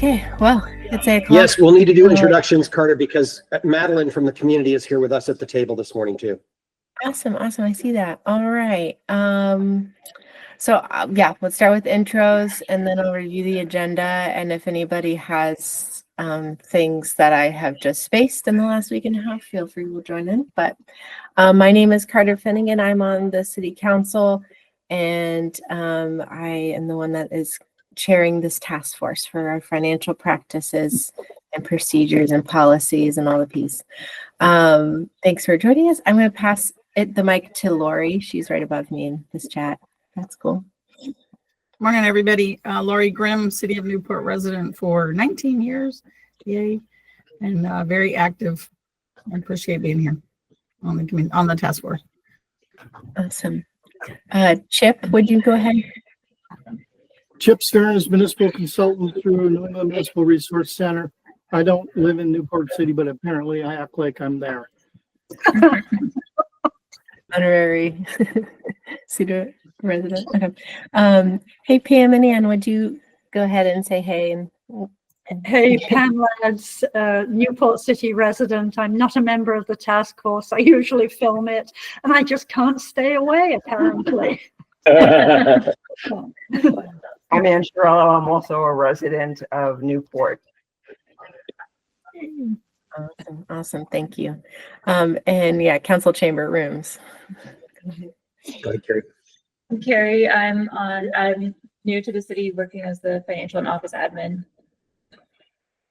Okay, well, it's 8 o'clock. Yes, we'll need to do introductions, Carter, because Madeline from the community is here with us at the table this morning too. Awesome. I see that. All right. Yeah, let's start with intros and then I'll review the agenda. And if anybody has things that I have just spaced in the last week and a half, feel free to join in. But my name is Carter Finnegan. I'm on the city council and I am the one that is chairing this task force for our financial practices and procedures and policies and all the piece. Thanks for joining us. I'm going to pass the mic to Lori. She's right above me in this chat. That's cool. Morning, everybody. Lori Grimm, City of Newport resident for 19 years, yay, and very active. I appreciate being here on the task force. Awesome. Chip, would you go ahead? Chip Stern is municipal consultant through New England Municipal Resource Center. I don't live in Newport City, but apparently I act like I'm there. Honorary city resident. Okay. Hey, Pam and Ann, would you go ahead and say hey? Hey, Pam Lads, Newport City resident. I'm not a member of the task force. I usually film it, and I just can't stay away, apparently. I'm Ann Shirello. I'm also a resident of Newport. Awesome. Thank you. And yeah, council chamber rooms. Go ahead, Carrie. I'm Carrie. I'm new to the city, working as the financial and office admin.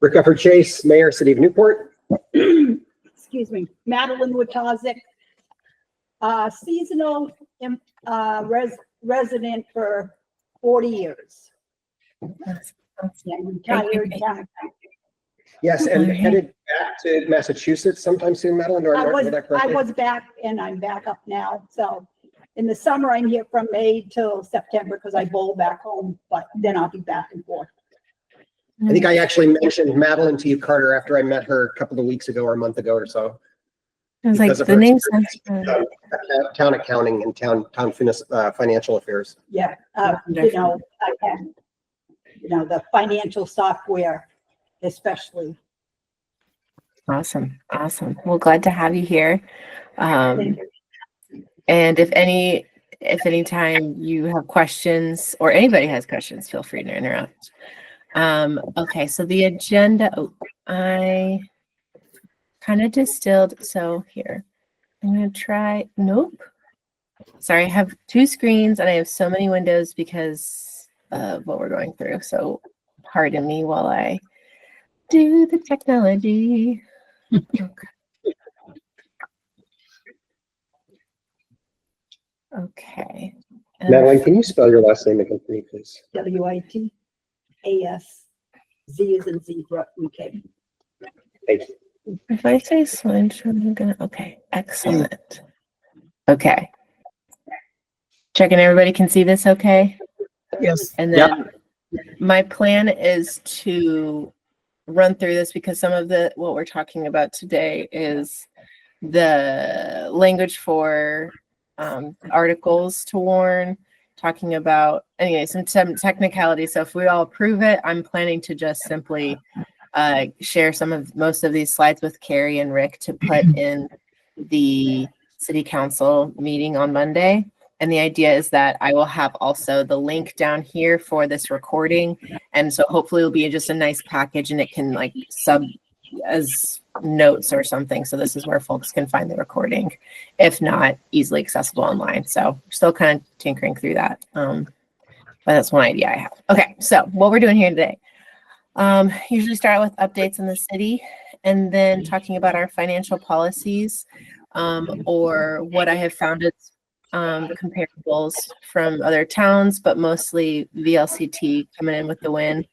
Rick Upper Chase, Mayor, City of Newport. Excuse me, Madeline Watazik, seasonal resident for 40 years. Yes, and headed back to Massachusetts sometime soon, Madeline. I was back and I'm back up now. So in the summer, I'm here from May till September because I bowl back home, but then I'll be back and forth. I think I actually mentioned Madeline to you, Carter, after I met her a couple of weeks ago or a month ago or so. I was like, the name sounds good. Town accounting and town financial affairs. Yeah, I had, the financial software, especially. Awesome. Well, glad to have you here. And if anytime you have questions or anybody has questions, feel free to interrupt. Okay, so the agenda, I kind of distilled. So here, I'm going to try, nope. Sorry, I have two screens and I have so many windows because of what we're going through. So pardon me while I do the technology. Okay. Madeline, can you spell your last name again for me, please? WITAS, Z as in zebra, UK. Thank you. If I say slideshow, I'm gonna, okay, excellent. Okay. Checking everybody can see this okay? Yes. And then my plan is to run through this because some of what we're talking about today is the language for articles to warn, talking about, anyway, some technicalities. So if we all approve it, I'm planning to just simply share most of these slides with Carrie and Rick to put in the city council meeting on Monday. And the idea is that I will have also the link down here for this recording. And so hopefully it'll be just a nice package and it can like sub as notes or something. So this is where folks can find the recording, if not easily accessible online. So still kind of tinkering through that. But that's one idea I have. Okay, so what we're doing here today. Usually start with updates in the city and then talking about our financial policies or what I have found is comparables from other towns, but mostly VLCT coming in with the win.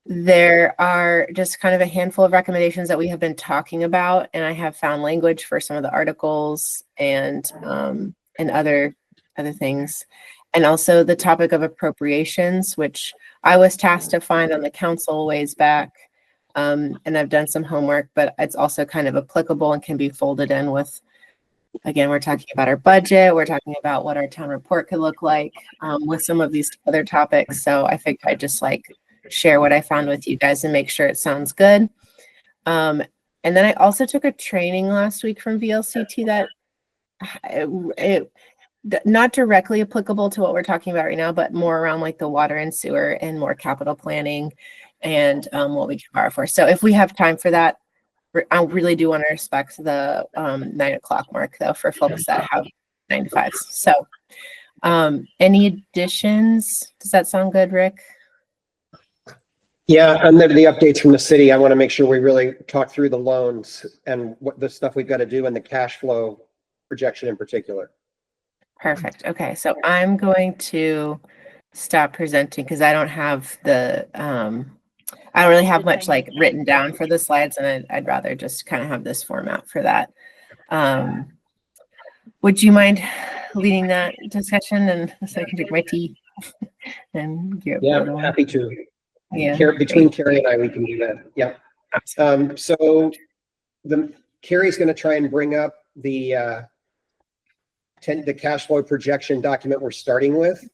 There are just kind of a handful of recommendations that we have been talking about, and I have found language for some of the articles and other things. And also the topic of appropriations, which I was tasked to find on the council ways back. And I've done some homework, but it's also kind of applicable and can be folded in with, again, we're talking about our budget. We're talking about what our town report could look like with some of these other topics. So I think I just like share what I found with you guys and make sure it sounds good. And then I also took a training last week from VLCT that not directly applicable to what we're talking about right now, but more around like the water and sewer and more capital planning and what we can borrow for. So if we have time for that, I really do want to respect the 9 o'clock mark though for folks that have 9 to 5s. So any additions? Does that sound good, Rick? Yeah, and then the updates from the city, I want to make sure we really talk through the loans and what the stuff we've got to do and the cash flow projection in particular. Perfect. Okay, so I'm going to stop presenting because I don't have the I don't really have much like written down for the slides, and I'd rather just kind of have this format for that. Would you mind leading that discussion and so I can drink my tea and get Happy to. Yeah. Between Carrie and I, we can do that. Yeah. So Carrie's going to try and bring up the cash flow projection document we're starting with.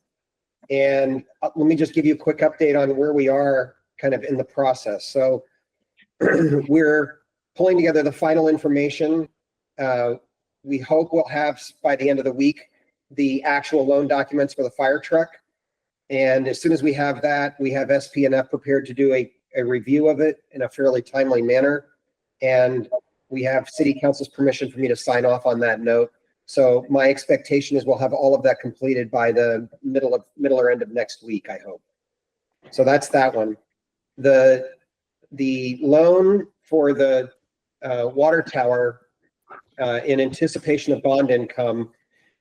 And let me just give you a quick update on where we are kind of in the process. So we're pulling together the final information. We hope we'll have by the end of the week the actual loan documents for the fire truck. And as soon as we have that, we have SPNF prepared to do a review of it in a fairly timely manner. And we have city council's permission for me to sign off on that note. So my expectation is we'll have all of that completed by the middle or end of next week, I hope. So that's that one. The loan for the water tower in anticipation of bond income,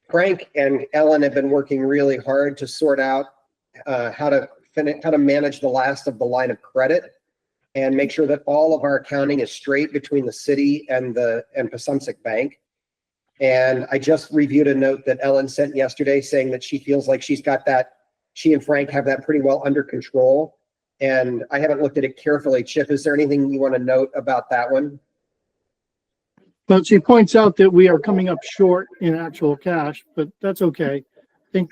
Frank and Ellen have been working really hard to sort out how to manage the last of the line of credit and make sure that all of our accounting is straight between the city and Pasumsic Bank. And I just reviewed a note that Ellen sent yesterday saying that she feels like she's got that, she and Frank have that pretty well under control. And I haven't looked at it carefully. Chip, is there anything you want to note about that one? But she points out that we are coming up short in actual cash, but that's okay. I think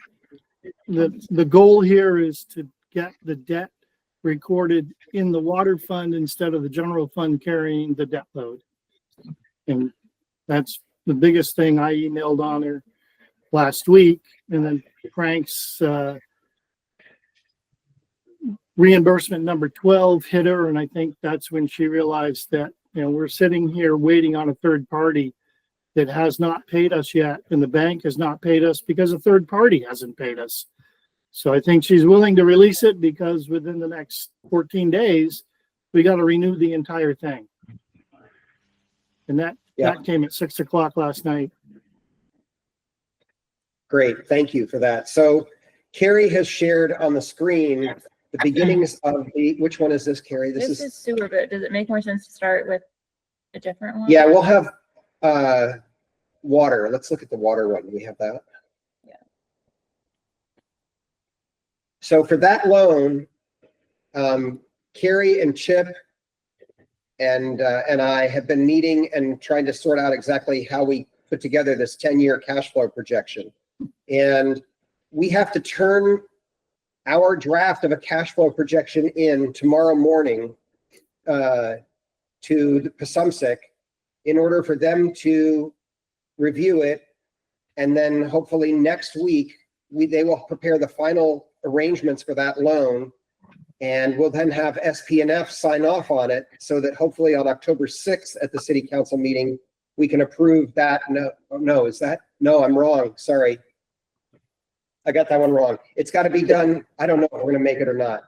the goal here is to get the debt recorded in the water fund instead of the general fund carrying the debt load. And that's the biggest thing I emailed on her last week. And then Frank's reimbursement number 12 hit her. And I think that's when she realized that, you know, we're sitting here waiting on a third party that has not paid us yet. And the bank has not paid us because a third party hasn't paid us. So I think she's willing to release it because within the next 14 days, we got to renew the entire thing. And that came at 6 o'clock last night. Great, thank you for that. So Carrie has shared on the screen the beginnings of which one is this, Carrie? This is sewer, but does it make more sense to start with a different one? Yeah, we'll have water. Let's look at the water one. We have that. Yeah. So for that loan, Carrie and Chip and I have been meeting and trying to sort out exactly how we put together this 10-year cash flow projection. And we have to turn our draft of a cash flow projection in tomorrow morning to the Pasumsic in order for them to review it. And then hopefully next week, they will prepare the final arrangements for that loan. And we'll then have SPNF sign off on it so that hopefully on October 6th at the city council meeting, we can approve that. No, is that? No, I'm wrong. Sorry. I got that one wrong. It's got to be done. I don't know if we're going to make it or not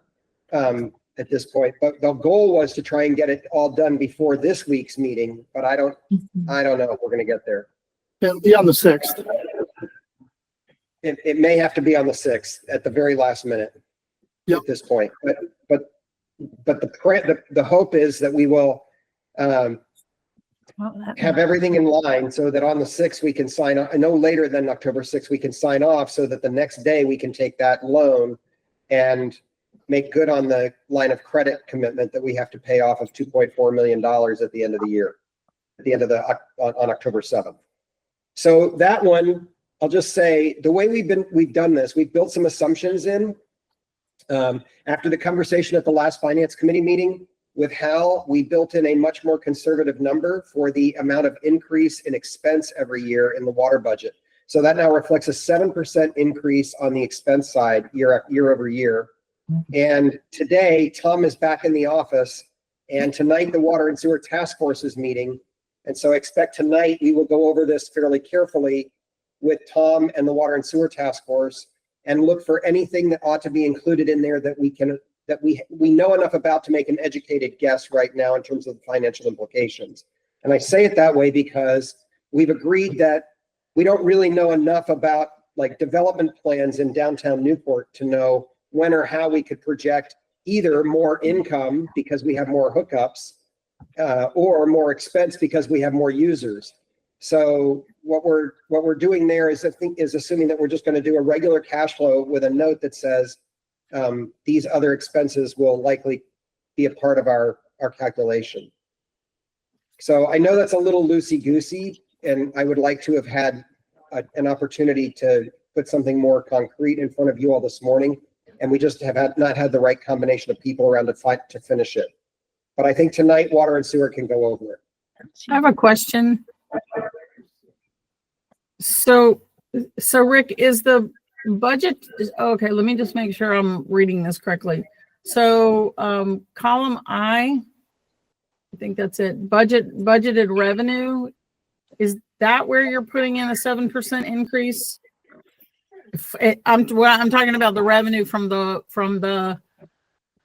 at this point, but the goal was to try and get it all done before this week's meeting, but I don't know if we're going to get there. It'll be on the 6th. It may have to be on the 6th at the very last minute. Yep. At this point, but the hope is that we will have everything in line so that on the 6th we can sign off. No later than October 6th we can sign off so that the next day we can take that loan and make good on the line of credit commitment that we have to pay off of $2.4 million at the end of the year, at the end of on October 7th. So that one, I'll just say the way we've done this, we've built some assumptions in. After the conversation at the last finance committee meeting with Hal, we built in a much more conservative number for the amount of increase in expense every year in the water budget. So that now reflects a 7% increase on the expense side year over year. And today, Tom is back in the office, and tonight the Water and Sewer Task Force is meeting. And so expect tonight we will go over this fairly carefully with Tom and the Water and Sewer Task Force and look for anything that ought to be included in there that we know enough about to make an educated guess right now in terms of the financial implications. And I say it that way because we've agreed that we don't really know enough about like development plans in downtown Newport to know when or how we could project either more income because we have more hookups or more expense because we have more users. So what we're doing there is assuming that we're just going to do a regular cash flow with a note that says these other expenses will likely be a part of our calculation. So I know that's a little loosey-goosey, and I would like to have had an opportunity to put something more concrete in front of you all this morning, and we just have not had the right combination of people around to finish it. But I think tonight Water and Sewer can go over it. I have a question. So Rick, is the budget, okay, let me just make sure I'm reading this correctly. So column I think that's it. Budgeted revenue, is that where you're putting in a 7% increase? I'm talking about the revenue from the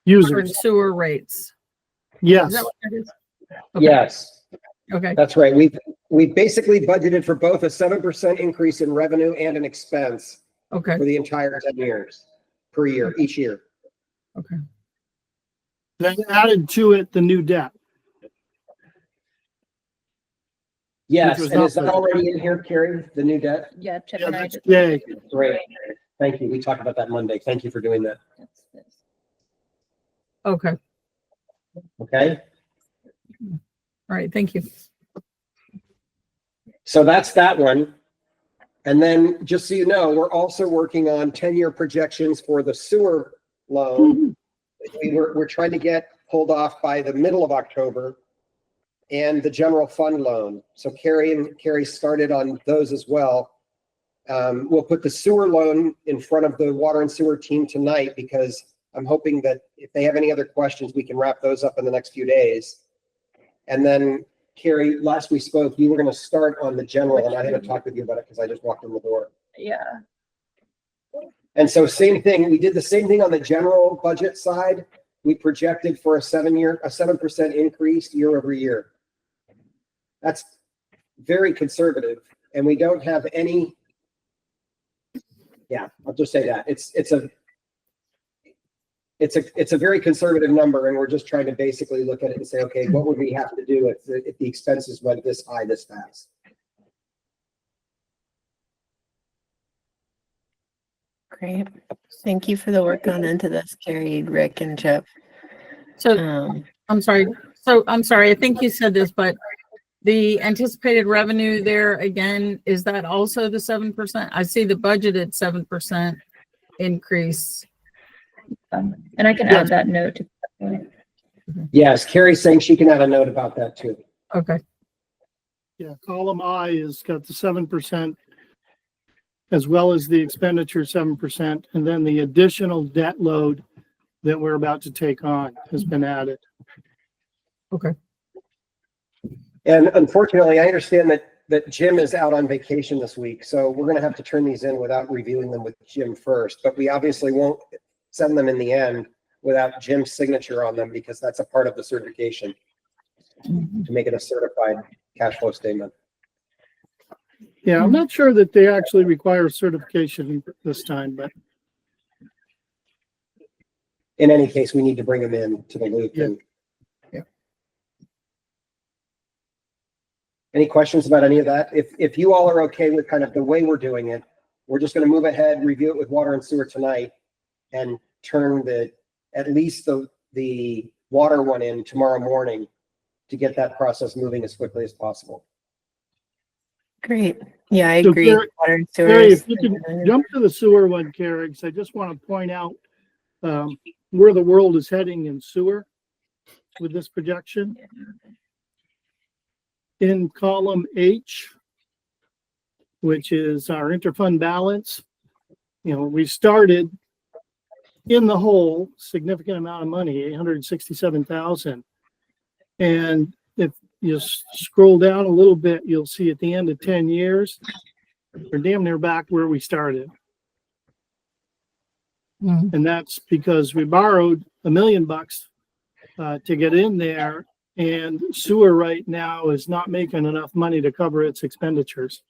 Users. sewer rates. Yes. Is that what it is? Okay. Yes, Okay. that's right. We've basically budgeted for both a 7% increase in revenue and an expense Okay. for the entire 10 years per year, each year. Okay. Then added to it the new debt. Yes, was and not is that budgeted. already in here, Carrie, the new debt? Yeah, Chip Yeah, and I that's just. today. Great, thank you. We talked about that Monday. Thank you for doing that. Okay. Okay, All right. Thank you. so that's that one. And then just so you know, we're also working on 10-year projections for the sewer loan. We're trying to get pulled off by the middle of October, and the general fund loan. So Carrie started on those as well. We'll put the sewer loan in front of the water and sewer team tonight because I'm hoping that if they have any other questions, we can wrap those up in the next few days. And then Carrie, last we spoke, you were going to start on the general, and I had to talk with you about it because I just walked in the door. Yeah. And so same thing, we did the same thing on the general budget side. We projected for a 7% increase year over year. That's very conservative, and we don't have any. Yeah, I'll just say that it's a very conservative number, and we're just trying to basically look at it and say, okay, what would we have to do if the expenses went this high this fast? Great. Thank you for the work gone into this, Carrie, Rick, and Chip. So I'm sorry. I think you said this, but the anticipated revenue there again, is that also the 7%? I see the budgeted 7% increase. And I can add that note to. Yes, Carrie's saying she can add a note about that too. Okay. Yeah, column I has got the 7% as well as the expenditure 7%, and then the additional debt load that we're about to take on has been added. Okay. And unfortunately, I understand that Jim is out on vacation this week, so we're going to have to turn these in without reviewing them with Jim first. But we obviously won't send them in the end without Jim's signature on them because that's a part of the certification to make it a certified cash flow statement. Yeah, I'm not sure that they actually require certification this time, but In any case, we need to bring them in to the loop. Yeah. And any questions about any of that? If you all are okay with kind of the way we're doing it, we're just going to move ahead, review it with water and sewer tonight, and turn at least the water one in tomorrow morning to get that process moving as quickly as possible. Great. Yeah, I So agree. Carrie- Water and sewer Carrie, is- if you can jump to the sewer one, Carrie, 'cause I just want to point out where the world is heading in sewer with this projection. In column H, which is our interfund balance, we started in the hole, significant amount of money, 867,000. And if you scroll down a little bit, you'll see at the end of 10 years, we're damn near back where we started. And that's because we borrowed $1 million to get in there, and sewer right now is not making enough money to cover its expenditures,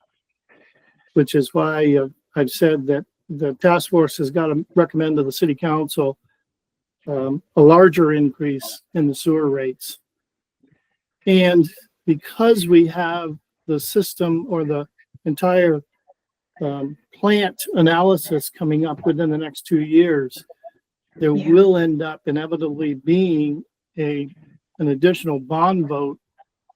which is why I've said that the task force has got to recommend to the city council a larger increase in the sewer rates. And because we have the system or the entire plant analysis coming up within the next 2 years, there will end up inevitably being an additional bond vote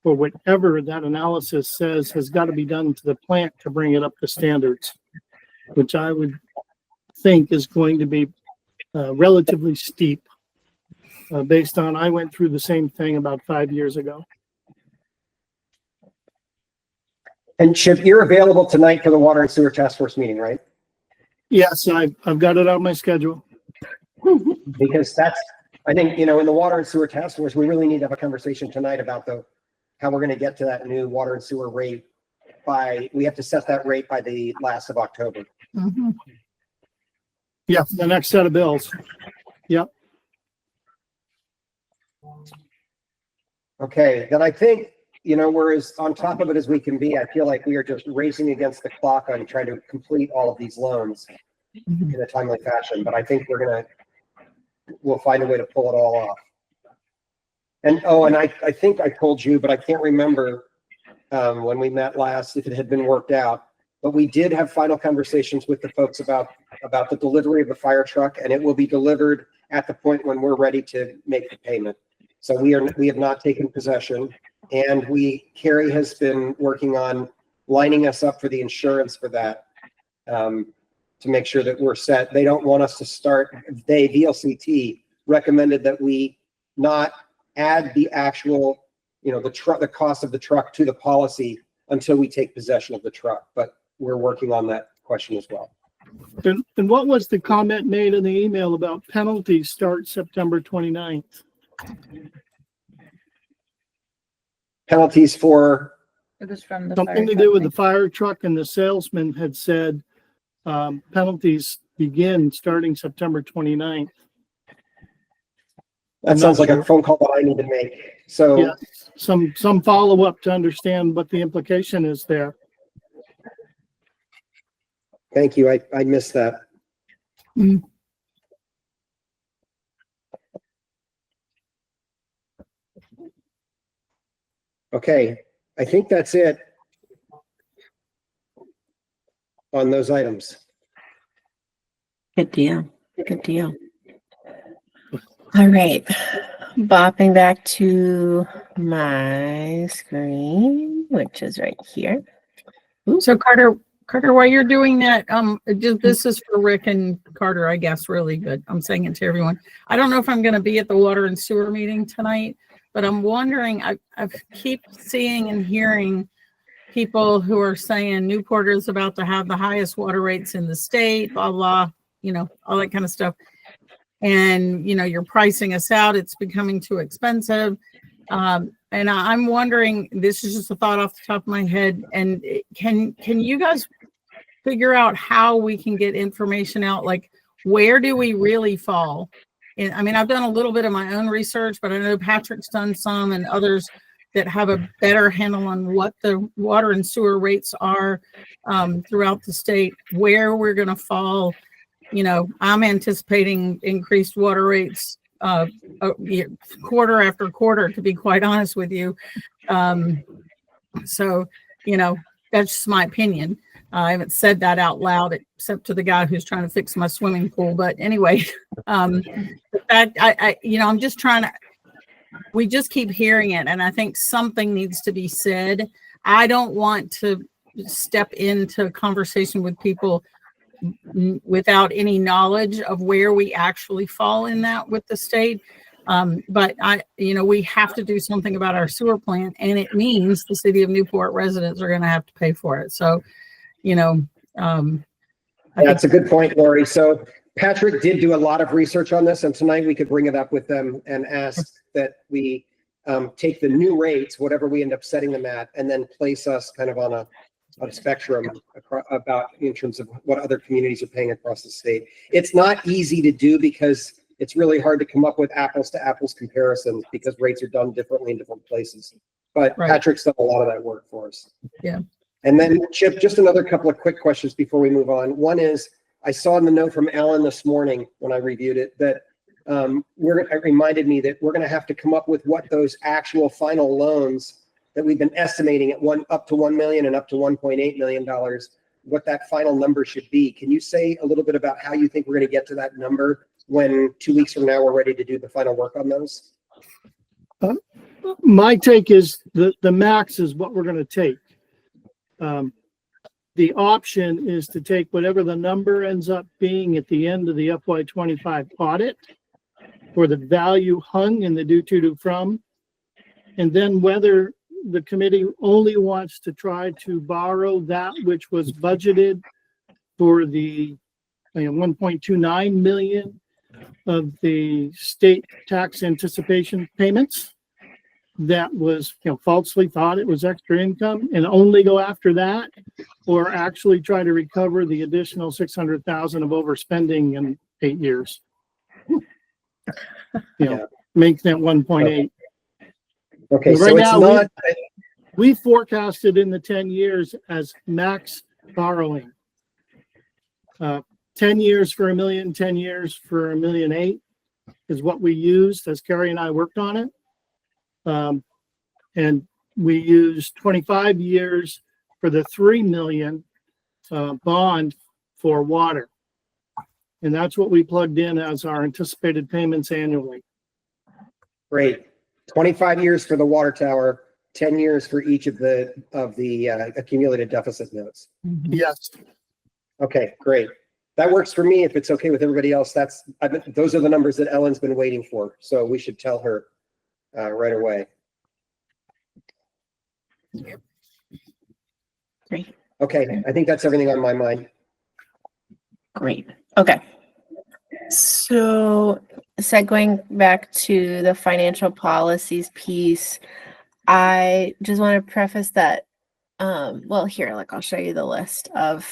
for whatever that analysis says has got to be done to the plant to bring it up to standards, which I would think is going to be relatively steep based on, I went through the same thing about 5 years ago. And Chip, you're available tonight for the Water and Sewer Task Force meeting, right? Yes, I've got it on my schedule. Because that's, I think, in the Water and Sewer Task Force, we really need to have a conversation tonight about how we're going to get to that new water and sewer rate we have to set that rate by the last of October. Yeah, the next set of bills. Yep. Okay, then I think, we're as on top of it as we can be. I feel like we are just racing against the clock on trying to complete all of these loans in a timely fashion. But I think we'll find a way to pull it all off. And I think I told you, but I can't remember when we met last if it had been worked out. But we did have final conversations with the folks about the delivery of the fire truck, and it will be delivered at the point when we're ready to make the payment. So we have not taken possession, and Carrie has been working on lining us up for the insurance for that to make sure that we're set. They don't want us to start. VLCT recommended that we not add the actual, the cost of the truck to the policy until we take possession of the truck. But we're working on that question as well. And what was the comment made in the email about penalties start September 29th? Penalties for? It was from the Something to do with the fire truck, and the salesman had said penalties begin starting September 29th. That sounds like a phone call that I need to make. So yeah, some follow-up to understand what the implication is there. Thank you. I missed that. Okay, I think that's it on those items. Good deal. Good deal. All right. Bopping back to my screen, which is right here. So Carter, while you're doing that, this is for Rick and Carter, I guess, really good. I'm saying it to everyone. I don't know if I'm going to be at the water and sewer meeting tonight, but I'm wondering, I keep seeing and hearing people who are saying Newport is about to have the highest water rates in the state, blah, blah, all that kind of stuff. And, you're pricing us out. It's becoming too expensive. And I'm wondering, this is just a thought off the top of my head. And can you guys figure out how we can get information out? Like, where do we really fall? And I've done a little bit of my own research, but I know Patrick's done some and others that have a better handle on what the water and sewer rates are throughout the state, where we're going to fall. I'm anticipating increased water rates quarter after quarter, to be quite honest with you. So, that's just my opinion. I haven't said that out loud, except to the guy who's trying to fix my swimming pool. But anyway, I'm just trying to, we just keep hearing it. And I think something needs to be said. I don't want to step into a conversation with people without any knowledge of where we actually fall in that with the state. But we have to do something about our sewer plant, and it means the city of Newport residents are going to have to pay for it. So, That's a good point, Lori. So Patrick did do a lot of research on this, and tonight we could bring it up with them and ask that we take the new rates, whatever we end up setting them at, and then place us kind of on a spectrum about in terms of what other communities are paying across the state. It's not easy to do because it's really hard to come up with apples to apples comparisons because rates are done differently in different places. But Right. Patrick's done a lot of that work for us. Yeah. And then Chip, just another couple of quick questions before we move on. One is, I saw in the note from Alan this morning when I reviewed it that it reminded me that we're going to have to come up with what those actual final loans that we've been estimating at up to $1 million and up to $1.8 million, what that final number should be. Can you say a little bit about how you think we're going to get to that number when 2 weeks from now we're ready to do the final work on those? My take is the max is what we're going to take. The option is to take whatever the number ends up being at the end of the FY25 audit for the value hung in the due to, due from, and then whether the committee only wants to try to borrow that which was budgeted for the 1.29 million of the state tax anticipation payments that was falsely thought it was extra income and only go after that, or actually try to recover the additional 600,000 of overspending in 8 years. Make that 1.8. Okay, Right so it's now, not. We forecasted in the 10 years as max borrowing. 10 years for $1 million, 10 years for $1.8 million is what we used as Carrie and I worked on it. And we used 25 years for the 3 million bond for water. And that's what we plugged in as our anticipated payments annually. Great. 25 years for the water tower, 10 years for each of the accumulated deficit notes. Yes. Okay, great. That works for me. If it's okay with everybody else, those are the numbers that Ellen's been waiting for. So we should tell her right away. Great. Okay, I think that's everything on my mind. Great. Okay. So, segueing back to the financial policies piece, I just want to preface that, I'll show you the list of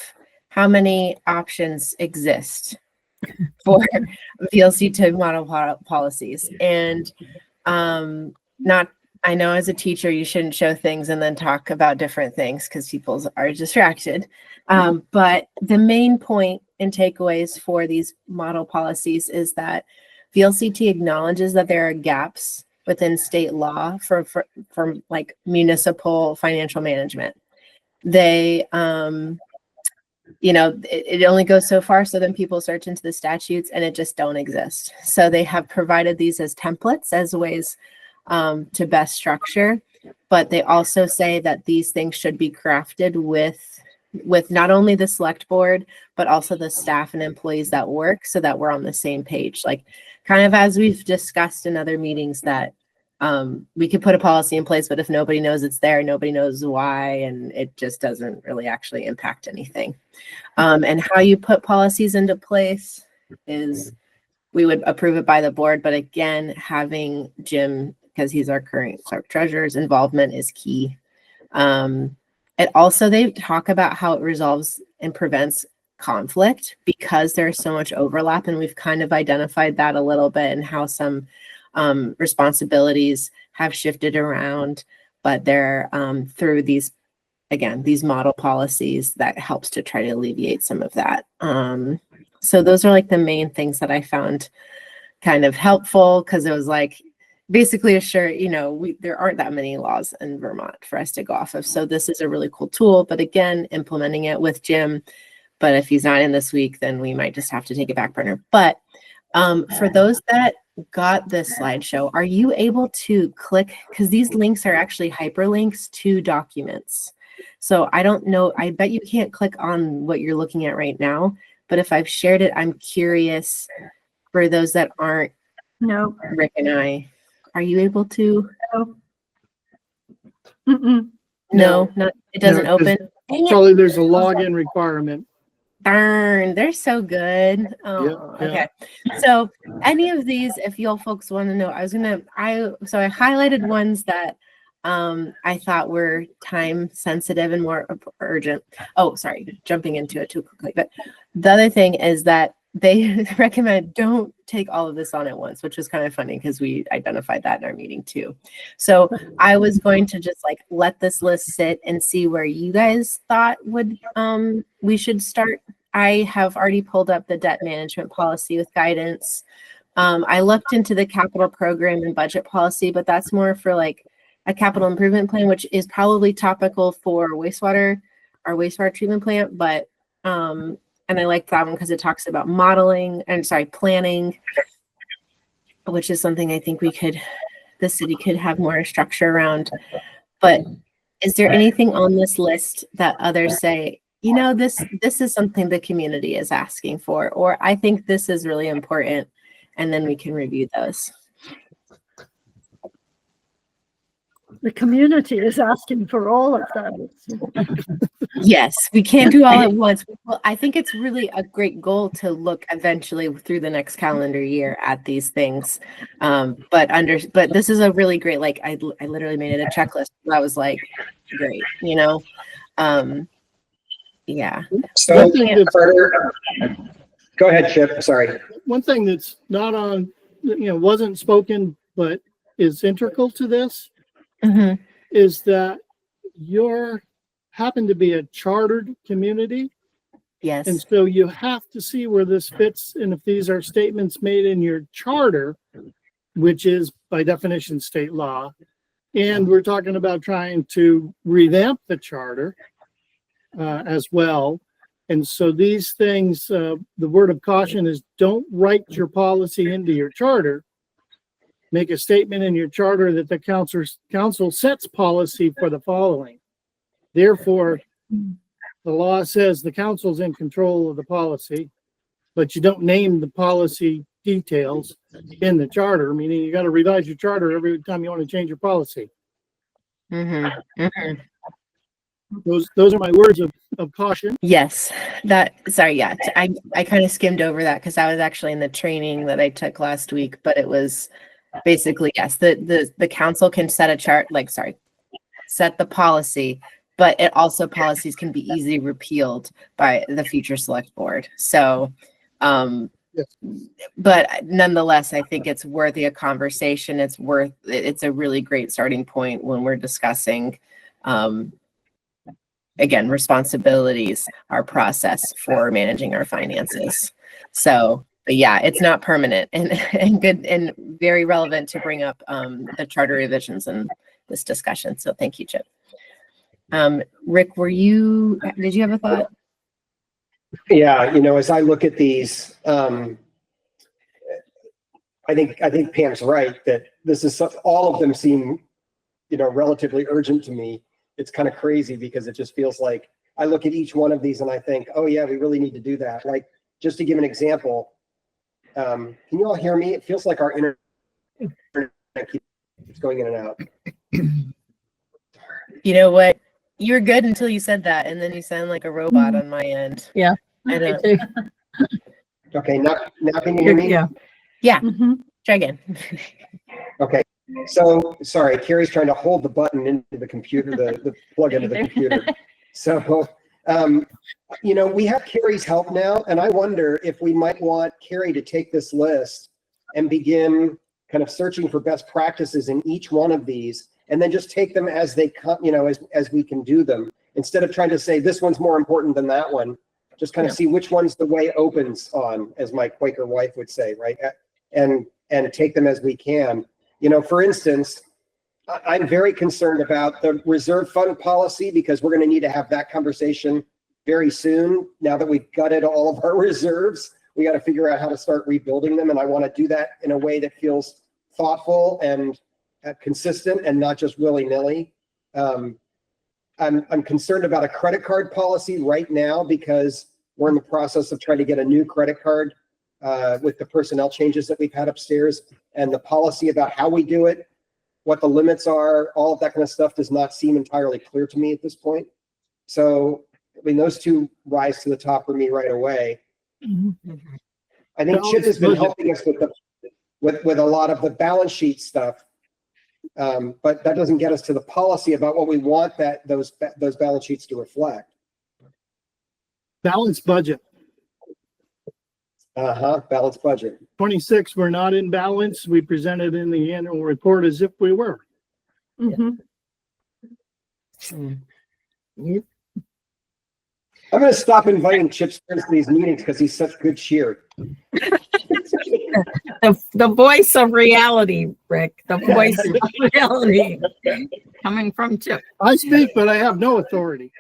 how many options exist for VLCT model policies. And I know as a teacher, you shouldn't show things and then talk about different things because people are distracted. But the main point and takeaways for these model policies is that VLCT acknowledges that there are gaps within state law for like municipal financial management. They, it only goes so far. So then people search into the statutes and it just don't exist. So they have provided these as templates, as ways to best structure, but they also say that these things should be crafted with not only the select board, but also the staff and employees that work so that we're on the same page. Like kind of as we've discussed in other meetings that we could put a policy in place, but if nobody knows it's there, nobody knows why, and it just doesn't really actually impact anything. And how you put policies into place is we would approve it by the board, but again, having Jim, because he's our current clerk treasurer's involvement is key. It also, they talk about how it resolves and prevents conflict because there's so much overlap, and we've kind of identified that a little bit and how some responsibilities have shifted around, but they're through these model policies that helps to try to alleviate some of that. So those are like the main things that I found kind of helpful, because it was like basically there aren't that many laws in Vermont for us to go off of. So this is a really cool tool, but again, implementing it with Jim. But if he's not in this week, then we might just have to take a back burner. But for those that got this slideshow, are you able to click, because these links are actually hyperlinks to documents. So I don't know, I bet you can't click on what you're looking at right now, but if I've shared it, I'm curious for those that aren't No. Rick and I, are you able to? No. Mm-mm. No, not, it doesn't No, 'cause open. Dang it. Probably there's a login requirement. Darn, they're so good. Oh, Yeah. okay. So any of these, if y'all folks want to know, I highlighted ones that I thought were time sensitive and more urgent. Oh, sorry, jumping into it too quickly. But the other thing is that they recommend don't take all of this on at once, which was kind of funny because we identified that in our meeting too. So I was going to just like let this list sit and see where you guys thought would we should start. I have already pulled up the debt management policy with guidance. I looked into the capital program and budget policy, but that's more for like a capital improvement plan, which is probably topical for wastewater, our wastewater treatment plant. But and I like that one because it talks about planning, which is something I think the city could have more structure around. But is there anything on this list that others say, you know, this is something the community is asking for, or I think this is really important, and then we can review those. The community is asking for all of those. Yes, we can't do all at once. Well, I think it's really a great goal to look eventually through the next calendar year at these things. But this is a really great, like I literally made it a checklist. That was like great, you know? Yeah. So Carter, go ahead, Chip. Sorry. One thing that's not on, wasn't spoken, but is integral to this Mm-hmm. is that you're happen to be a chartered community. Yes. And so you have to see where this fits. And if these are statements made in your charter, which is by definition state law, and we're talking about trying to revamp the charter as well. And so these things, the word of caution is don't write your policy into your charter. Make a statement in your charter that the council sets policy for the following. Therefore, the law says the council's in control of the policy, but you don't name the policy details in the charter, meaning you got to revise your charter every time you want to change your policy. Mm-hmm. Mm-hmm. Those are my words of caution. Yes, yeah. I kind of skimmed over that because I was actually in the training that I took last week, but it was basically, yes, the council can set set the policy, but policies can be easily repealed by the future select board. So, but nonetheless, I think it's worthy a conversation. It's a really great starting point when we're discussing, again, responsibilities, our process for managing our finances. So, but yeah, it's not permanent and good and very relevant to bring up the charter revisions in this discussion. So thank you, Chip. Rick, did you have a thought? Yeah, as I look at these, I think Pam's right that this is all of them seem, relatively urgent to me. It's kind of crazy because it just feels like I look at each one of these and I think, oh yeah, we really need to do that. Like, just to give an example, can you all hear me? It feels like our internet keeps going in and out. You know what? You're good until you said that, and then you sound like a robot on my end. Yeah. I don't. Okay, now can you hear me? Yeah. Yeah. Mm-hmm. Try again. Okay. So sorry, Carrie's trying to hold the button into the computer, the plug into the computer. So, we have Carrie's help now, and I wonder if we might want Carrie to take this list and begin kind of searching for best practices in each one of these, and then just take them as they come, as we can do them, instead of trying to say this one's more important than that one. Just kind of see which one's the way opens on, as my Quaker wife would say, right? And take them as we can. For instance, I'm very concerned about the reserve fund policy because we're going to need to have that conversation very soon. Now that we've gutted all of our reserves, we got to figure out how to start rebuilding them. And I want to do that in a way that feels thoughtful and consistent and not just willy-nilly. I'm concerned about a credit card policy right now because We're in the process of trying to get a new credit card with the personnel changes that we've had upstairs, and the policy about how we do it, what the limits are, all of that kind of stuff does not seem entirely clear to me at this point. So, I mean, those two rise to the top for me right away. I think Chip has been helping us with a lot of the balance sheet stuff, but that doesn't get us to the policy about what we want those balance sheets to reflect. Balanced budget. Balanced budget. 26, we're not in balance. We presented in the annual report as if we were. Mhm. I'm going to stop inviting Chip's friends to these meetings because he's such good cheer. The voice of reality, Rick, the voice of reality coming from Chip. I speak, but I have no authority.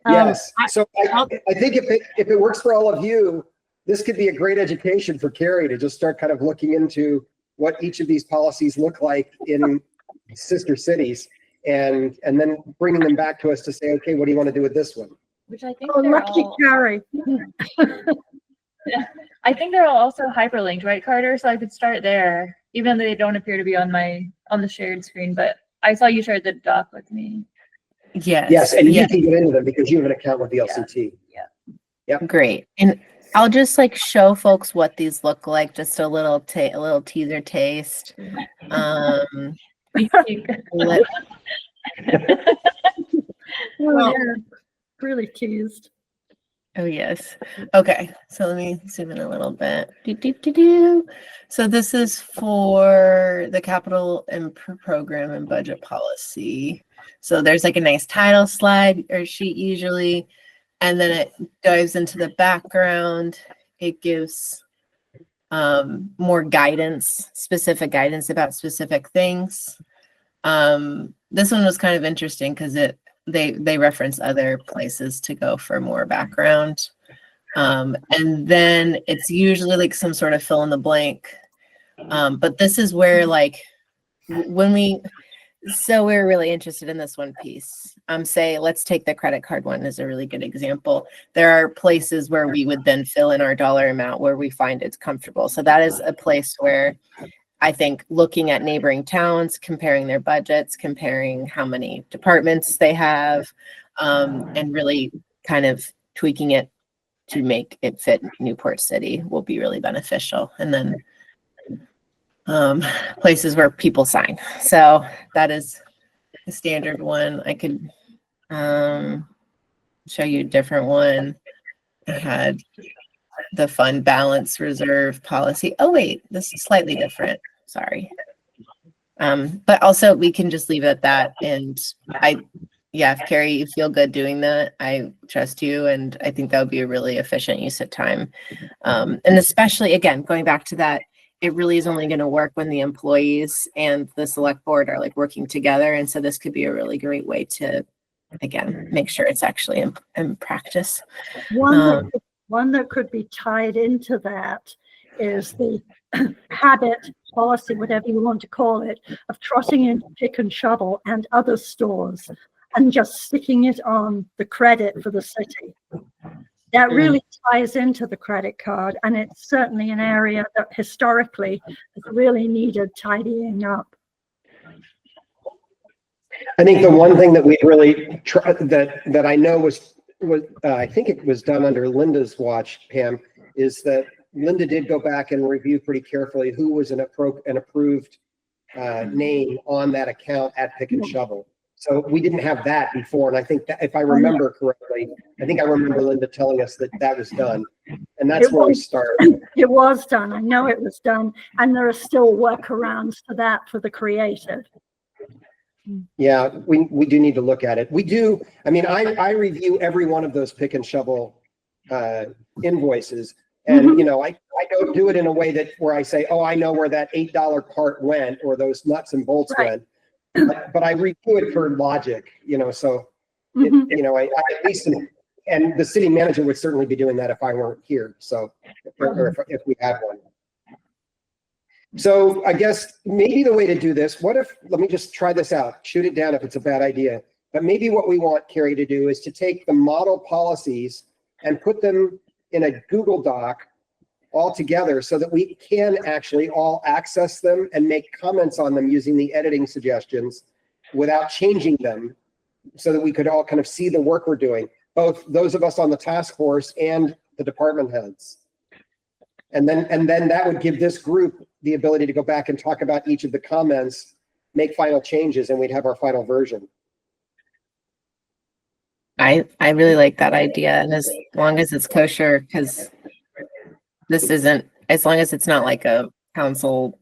Yes. So I think if it works for all of you, this could be a great education for Carrie to just start kind of looking into what each of these policies look like in sister cities, and then bringing them back to us to say, okay, what do you want to do with this one? Which I think Oh, they're lucky all, Carrie. I think they're all also hyperlinked, right, Carter? So I could start there, even though they don't appear to be on the shared screen. But I saw you shared the doc with me. Yes, and you can get into them because you have an account with the LCT. Great. And I'll just like show folks what these look like, just a little teaser taste. Let- Oh, yeah. Really teased. Oh, yes. Okay. So let me zoom in a little bit. So this is for the capital program and budget policy. So there's like a nice title slide or sheet usually, and then it dives into the background. It gives more guidance, specific guidance about specific things. This one was kind of interesting because they reference other places to go for more background. And then it's usually like some sort of fill in the blank. But this is where like so we're really interested in this one piece. Say, let's take the credit card one as a really good example. There are places where we would then fill in our dollar amount where we find it's comfortable. So that is a place where I think looking at neighboring towns, comparing their budgets, comparing how many departments they have, and really kind of tweaking it to make it fit Newport City will be really beneficial. And then places where people sign. So that is a standard one. I could show you a different one. I had the fund balance reserve policy. Oh wait, this is slightly different. Sorry. But also we can just leave it at that. And if Carrie, you feel good doing that, I trust you. And I think that would be a really efficient use of time. And especially, again, going back to that, it really is only going to work when the employees and the select board are like working together. And so this could be a really great way to, again, make sure it's actually in practice. One that could be tied into that is the habit, policy, whatever you want to call it, of trotting in Pick and Shovel and other stores and just sticking it on the credit for the city. That really ties into the credit card, and it's certainly an area that historically has really needed tidying up. I think the one thing that we really that I know was I think it was done under Linda's watch, Pam, is that Linda did go back and review pretty carefully who was an approved name on that account at Pick and Shovel. So we didn't have that before, and I think that if I remember correctly, I think I remember Linda telling us that was done, and that's where we start. It was done. I know it was done, and there are still workarounds for that for the creative. Yeah, we do need to look at it. We do. I mean, I review every one of those Pick and Shovel invoices, and you know, I don't do it in a way that where I say, oh, I know where that $8 part went or those nuts and bolts went. But I review it for logic, you know, so, you know, I at least, and the city manager would certainly be doing that if I weren't here. So, or if we had one. So I guess maybe the way to do this, let me just try this out, shoot it down if it's a bad idea. But maybe what we want Carrie to do is to take the model policies and put them in a Google Doc all together so that we can actually all access them and make comments on them using the editing suggestions without changing them, so that we could all kind of see the work we're doing, both those of us on the task force and the department heads. And then that would give this group the ability to go back and talk about each of the comments, make final changes, and we'd have our final version. I really like that idea, and as long as it's kosher, because this isn't, as long as it's not like a council,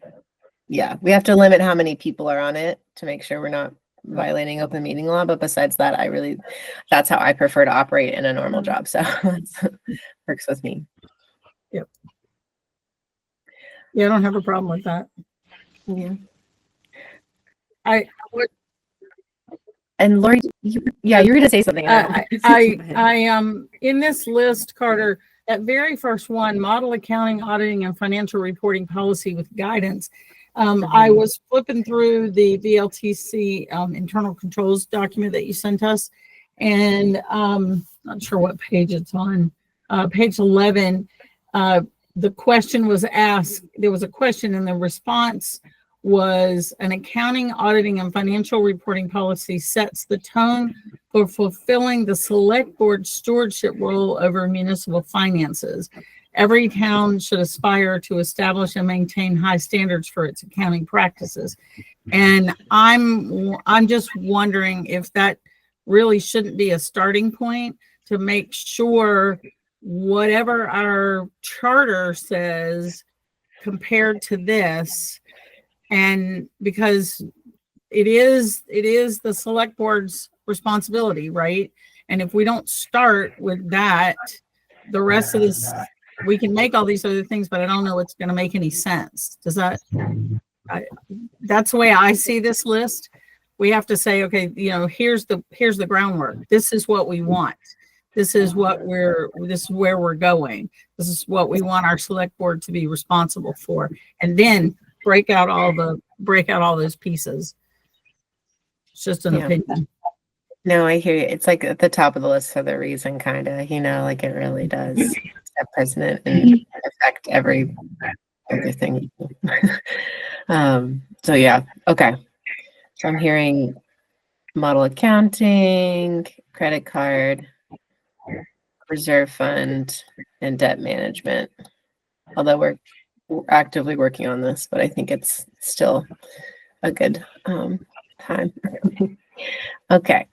yeah, we have to limit how many people are on it to make sure we're not violating open meeting law. But besides that, that's how I prefer to operate in a normal job. So that works with me. Yep. Yeah, I don't have a problem with that. Yeah. I And Lori, you're going to say something. In this list, Carter, that very first one, model accounting, auditing, and financial reporting policy with guidance. I was flipping through the VLTC internal controls document that you sent us, and not sure what page it's on. Page 11. The question was asked. There was a question, and the response was an accounting, auditing, and financial reporting policy sets the tone for fulfilling the select board stewardship role over municipal finances. Every town should aspire to establish and maintain high standards for its accounting practices. And I'm just wondering if that really shouldn't be a starting point to make sure whatever our charter says compared to this. And because it is the select board's responsibility, right? And if we don't start with that, the rest of this, we can make all these other things, but I don't know it's going to make any sense. Does that? That's the way I see this list. We have to say, okay, here's the groundwork. This is what we want. This is where we're going. This is what we want our select board to be responsible for. And then break out all those pieces. It's just an opinion. No, I hear you. It's like at the top of the list for the reason, kind of, like it really does set precedent and affect every everything. So yeah, okay. So I'm hearing model accounting, credit card, reserve fund, and debt management. Although we're actively working on this, but I think it's still a good time. Okay.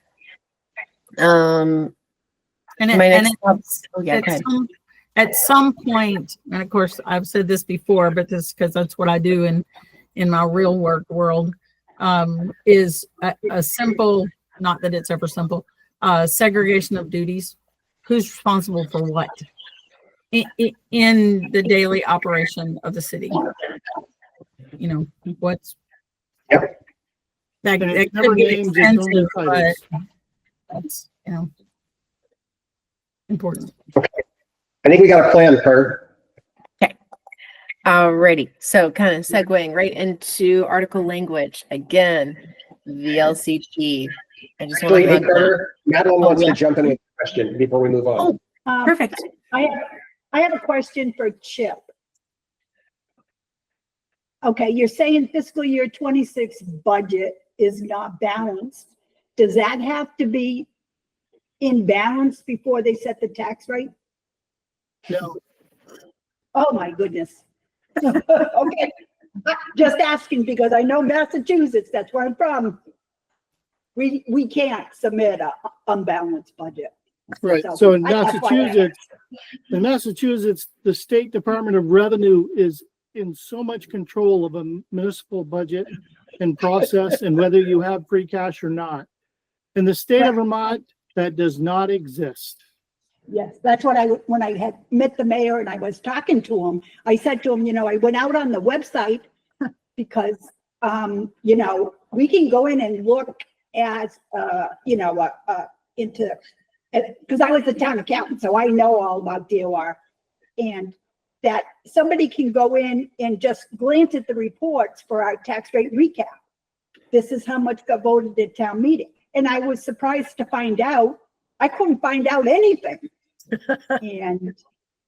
At some point, and of course I've said this before, but this because that's what I do in my real work world, is a simple, not that it's ever simple, segregation of duties. Who's responsible for what in the daily operation of the city? What's that could be expensive, but that's important. Okay. I think we got a plan, Kurt. Okay. Alrighty. So kind of segueing right into article language again, VLCT. I just want to Carter, Madeline wants to jump in with a question before we move on. Perfect. I have a question for Chip. Okay, you're saying fiscal year 26 budget is not balanced. Does that have to be in balance before they set the tax rate? No. Oh my goodness. Okay, just asking because I know Massachusetts, that's where I'm from. We can't submit a unbalanced budget. Right. So in Massachusetts, the State Department of Revenue is in so much control of a municipal budget and process and whether you have free cash or not. In the state of Vermont, that does not exist. Yes, that's what when I had met the mayor and I was talking to him, I said to him, I went out on the website because, we can go in and look as, into, because I was the town accountant, so I know all about DOR, and that somebody can go in and just glance at the reports for our tax rate recap. This is how much got voted at town meeting. And I was surprised to find out, I couldn't find out anything. And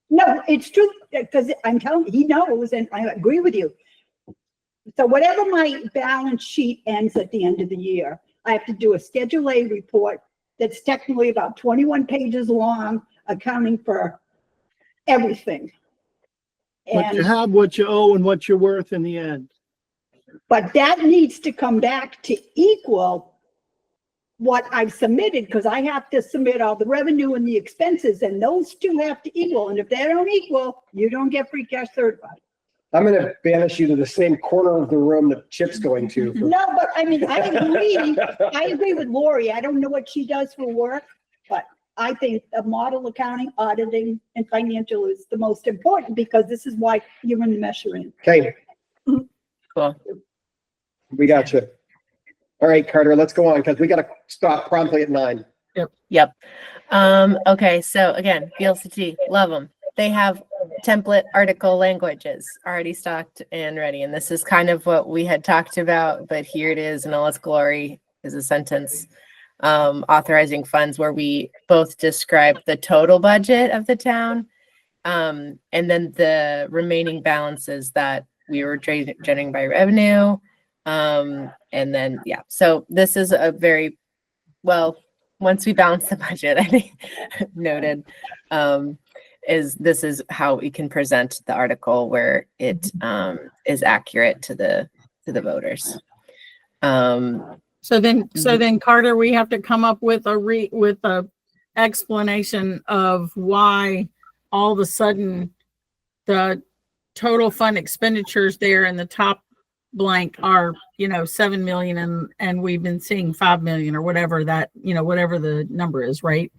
no, it's true, because I'm telling, he knows, and I agree with you. So whatever my balance sheet ends at the end of the year, I have to do a Schedule A report that's technically about 21 pages long, accounting for everything. But you And, have what you owe and what you're worth in the end. but that needs to come back to equal what I've submitted, because I have to submit all the revenue and the expenses, and those two have to equal. And if they don't equal, you don't get free cash certified. I'm going to banish you to the same corner of the room that Chip's going to. No, but I mean, I agree with Lori. I don't know what she does for work, but I think the model accounting, auditing, and financial is the most important, because this is why you're in the measuring. Okay, Cool. we got you. All right, Carter, let's go on, because we got to stop promptly at 9. Yep. Okay, so again, VLCT, love them. They have template article languages already stocked and ready. And this is kind of what we had talked about, but here it is in all its glory is a sentence authorizing funds where we both describe the total budget of the town and then the remaining balances that we were generating by revenue. And then, yeah, so this is a very, well, once we balance the budget, I think noted, this is how we can present the article where it is accurate to the voters. So then Carter, we have to come up with a explanation of why all of a sudden the total fund expenditures there in the top blank are, 7 million and we've been seeing 5 million or whatever that, whatever the number is, right?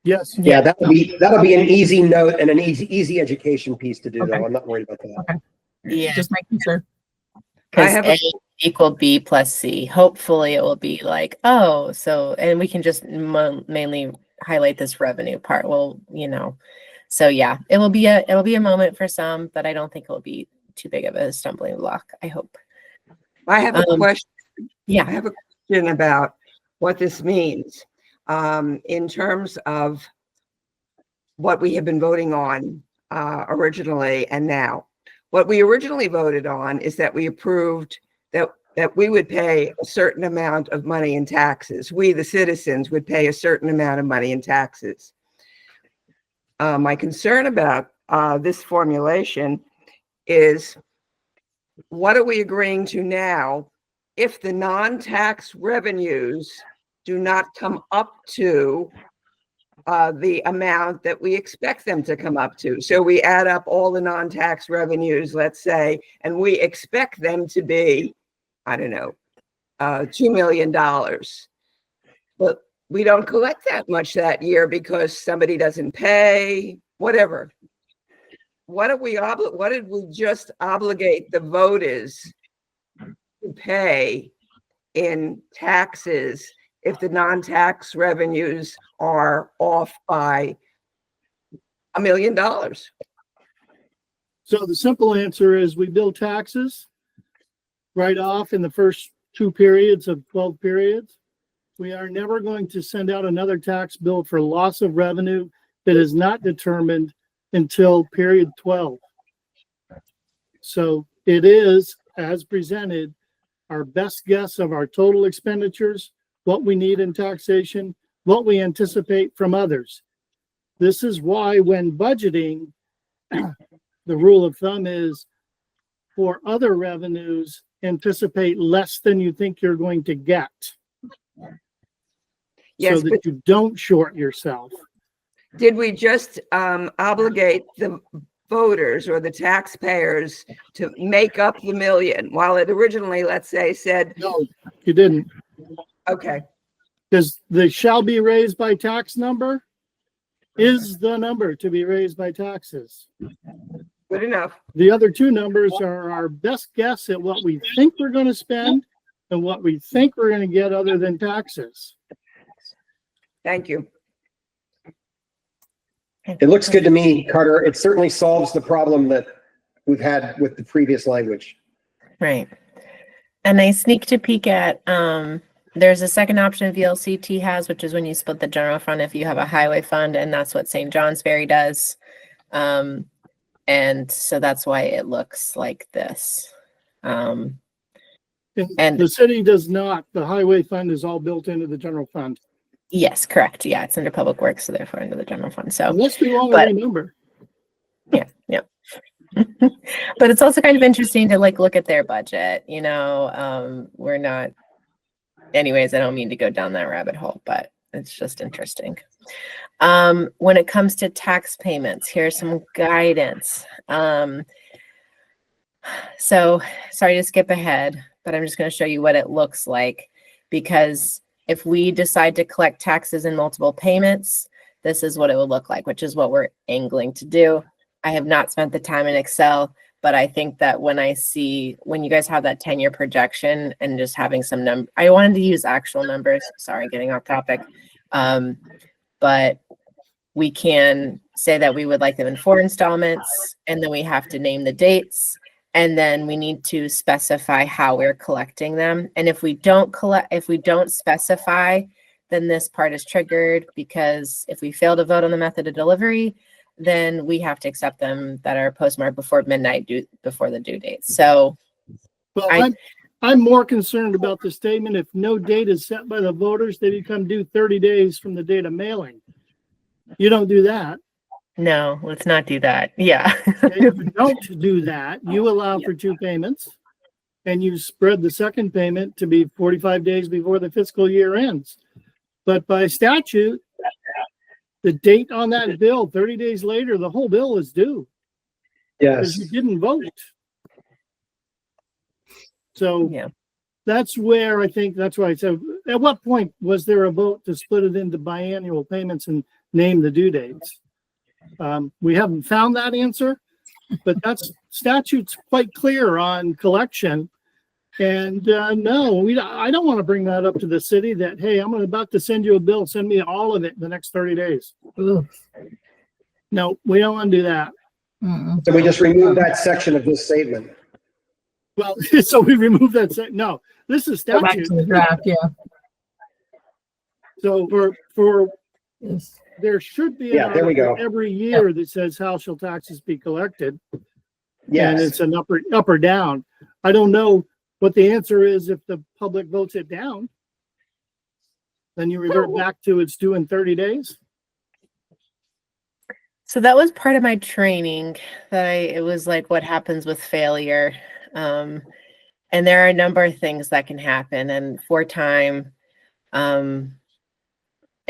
Yes. Yeah, that'll be an easy note and an easy education piece to do, Okay. though. I'm not worried about that. Okay. Yeah. Just making sure. Because have A equal B plus C. Hopefully it will be like, oh, so, and we can just mainly highlight this revenue part. Well, so yeah, it will be a moment for some, but I don't think it will be too big of a stumbling block. I hope. I have a question. I Yeah. have a question about what this means in terms of what we have been voting on originally and now. What we originally voted on is that we approved that we would pay a certain amount of money in taxes. We, the citizens, would pay a certain amount of money in taxes. My concern about this formulation is, what are we agreeing to now if the non-tax revenues do not come up to the amount that we expect them to come up to? So we add up all the non-tax revenues, let's say, and we expect them to be, I don't know, $2 million. But we don't collect that much that year because somebody doesn't pay, whatever. What did we just obligate the voters to pay in taxes if the non-tax revenues are off by $1 million? So the simple answer is we bill taxes right off in the first 2 periods of 12 periods. We are never going to send out another tax bill for loss of revenue that is not determined until period 12. So it is, as presented, our best guess of our total expenditures, what we need in taxation, what we anticipate from others. This is why when budgeting, the rule of thumb is for other revenues, anticipate less than you think you're going to get. Yes, so that but you don't short yourself. did we just obligate the voters or the taxpayers to make up the million, while it originally, let's say, said, No, you didn't. okay, Because the shall be raised by tax number is the number to be raised by taxes. good enough. The other 2 numbers are our best guess at what we think we're going to spend and what we think we're going to get other than taxes. Thank you. It looks good to me, Carter. It certainly solves the problem that we've had with the previous language. Right. And I sneaked a peek at There's a second option VLCT has, which is when you split the general fund if you have a highway fund, and that's what St. Johnsbury does. And so that's why it looks like this. And The city does not. The highway fund is all built into the general fund. yes, correct. Yeah, it's under public works, so therefore under the general fund. So Unless we want to but- remember. yeah. But it's also kind of interesting to like look at their budget, you know. We're not, anyways, I don't mean to go down that rabbit hole, but it's just interesting. When it comes to tax payments, here's some guidance. So sorry to skip ahead, but I'm just going to show you what it looks like, because if we decide to collect taxes in multiple payments, this is what it would look like, which is what we're angling to do. I have not spent the time in Excel, but I think that when you guys have that 10-year projection and just having some number, I wanted to use actual numbers. Sorry, getting off topic. But we can say that we would like them in 4 installments, and then we have to name the dates, and then we need to specify how we're collecting them. And if we don't specify, then this part is triggered, because if we fail to vote on the method of delivery, then we have to accept them that are postmarked before midnight before the due date. So Well, I'm more concerned about the statement. If no date is set by the voters, they become due 30 days from the date of mailing. You don't do that. no, let's not do that. Yeah. If you don't do that, you allow for 2 payments, and you spread the second payment to be 45 days before the fiscal year ends. But by statute, the date on that bill, 30 days later, the whole bill is due because Yes. you didn't vote. So Yeah. that's where I think, that's why I said, at what point was there a vote to split it into biannual payments and name the due dates? We haven't found that answer, but that's statute's quite clear on collection. And no, I don't want to bring that up to the city that, hey, I'm about to send you a bill, send me all of it in the next 30 days. Ugh. No, we don't want to do that. Mm-mm. So we just remove that section of this statement. Well, so we remove that. No, this is Go back statute. to the draft, yeah. So for Yes. there should be an Yeah, there we article go. every year that says how shall taxes be collected, and Yes. it's an up or down. I don't know what the answer is if the public votes it down. Then you revert back to it's due in 30 days. So that was part of my training, it was like, what happens with failure? And there are a number of things that can happen, and for time,